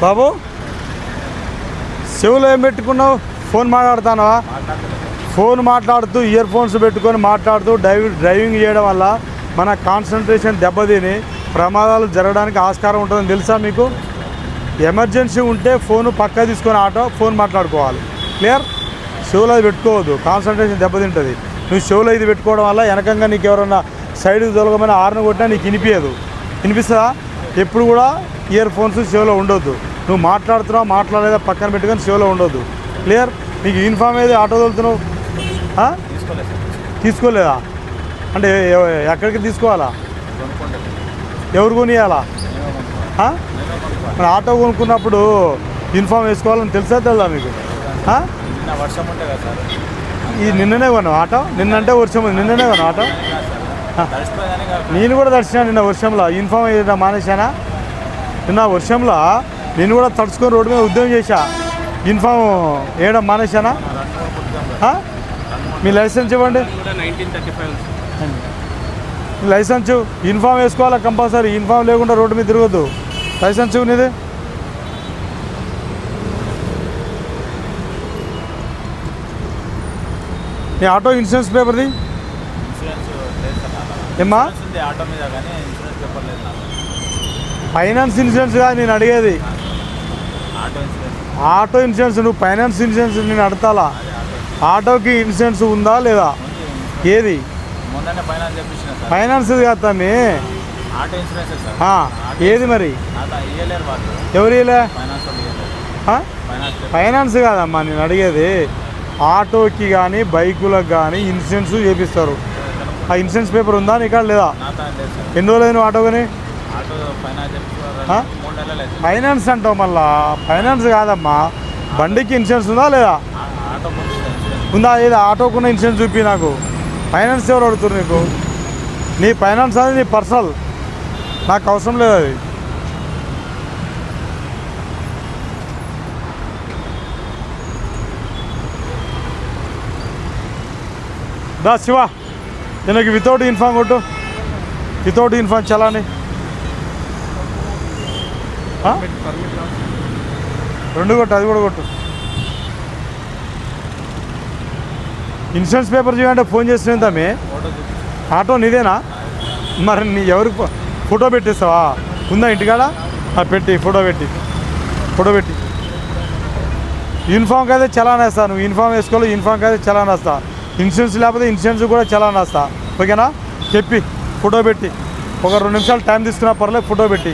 బాబు చెవులో ఏం పెట్టుకున్నావు? ఫోన్ మాట్లాడుతానవా? ఫోన్ మాట్లాడుతూ ఇయర్ ఫోన్స్ పెట్టుకొని మాట్లాడుతూ డ్రైవింగ్ చేయడం వల్ల మన కాన్సన్ట్రేషన్ దెబ్బతిని ప్రమాదాలు జరగడానికి ఆస్కారం ఉంటుందని తెలుసా మీకు? ఎమర్జెన్సీ ఉంటే ఫోను పక్క తీసుకొని ఫోన్ మాట్లాడుకోవాలి. క్లియర్? చెవులో అది పెట్టుకోవద్దు, కాన్సన్ట్రేషన్ దెబ్బతింటుంది. నువ్వు చెవులో ఇది పెట్టుకోవడం వల్ల వెనకంగా నీకు ఎవరన్నా సైడ్కి తొలగమైన హార్న్ కొట్టినా నీకు వినిపించదు. వినిపిస్తుందా? ఎప్పుడు కూడా ఇయర్ ఫోన్స్ చెవులో ఉండొద్దు. నువ్వు మాట్లాడుతున్నావు మాట్లాడలేదా పక్కన పెట్టుకొని చెవులో ఉండొద్దు. క్లియర్? నీకు యూనిఫామ్ ఏది ఆటో తోలుతున్నావు? తీసుకోలేదా? అంటే ఎక్కడికి తీసుకోవాలా? ఎవరు కొనియాలా? మరి ఆటో కొనుక్కున్నప్పుడు యూనిఫామ్ వేసుకోవాలని తెలుసా తెలదా మీకు? ఈ నిన్ననే కొన్నావు ఆటో? నిన్నంటే వర్షం ఉంది, నిన్ననే కొన్నావు ఆటో? నేను కూడా తడిచినా నిన్న వర్షంలో. యూనిఫామ్ వేయడం మానేశానా? నిన్న వర్షంలో నేను కూడా తడుచుకొని రోడ్డు మీద ఉద్యోగం చేశా. యూనిఫామ్ వేయడం మానేశానా? మీ లైసెన్స్ ఇవ్వండి. మీ లైసెన్స్ యూనిఫామ్ వేసుకోవాలా కంపల్సరీ. యూనిఫామ్ లేకుండా రోడ్డు మీద తిరగద్దు. లైసెన్స్ నీది? నీ ఆటో ఇన్సూరెన్స్ పేపర్ది ఏమ్మా? ఫైనాన్స్ ఇన్సూరెన్స్ కాదు నేను అడిగేది, ఆటో ఇన్సూరెన్స్. నువ్వు ఫైనాన్స్ ఇన్సూరెన్స్ నేను అడతాలా? ఆటోకి ఇన్సూరెన్స్ ఉందా లేదా? ఏది ఫైనాన్స్ కాదు తమ్మి, ఏది మరి? ఎవరు ఇలే? ఫైనాన్స్ కాదమ్మా నేను అడిగేది. ఆటోకి కానీ బైకులకు కానీ ఇన్సూరెన్స్ చేపిస్తారు. ఆ ఇన్సూరెన్స్ పేపర్ ఉందా నీకు లేదా? ఎన్ని రోజులు నువ్వు ఆటో కానీ? ఫైనాన్స్ అంటావు మళ్ళా. ఫైనాన్స్ కాదమ్మా, బండికి ఇన్సూరెన్స్ ఉందా లేదా? ఉందా? ఏదో ఆటోకున్న ఇన్సూరెన్స్ చూపి నాకు. ఫైనాన్స్ ఎవరు అడుగుతారు నీకు? నీ ఫైనాన్స్ అనేది నీ పర్సనల్, నాకు అవసరం లేదు అది. దా శివ, దీనికి వితౌట్ యూనిఫామ్ కొట్టు. వితౌట్ యూనిఫామ్ చలాని రెండు కొట్టు, అది కూడా కొట్టు. ఇన్సూరెన్స్ పేపర్ చేయాలంటే ఫోన్ చేస్తున్నామే. ఆటో నీదేనా? మరి నీ ఎవరికి ఫోటో పెట్టేస్తావా? ఉందా ఇంటికాడ? పెట్టి ఫోటో పెట్టి యూనిఫామ్కి అయితే చలాన్ వేస్తా. నువ్వు యూనిఫామ్ వేసుకోవాలి, యూనిఫామ్కి అయితే చలాన్ వేస్తా. ఇన్సూరెన్స్ లేకపోతే ఇన్సూరెన్స్ కూడా చలాన్ వేస్తా. ఓకేనా? చెప్పి ఫోటో పెట్టి ఒక 2 నిమిషాలు టైం తీసుకున్నా పర్లేదు, ఫోటో పెట్టి.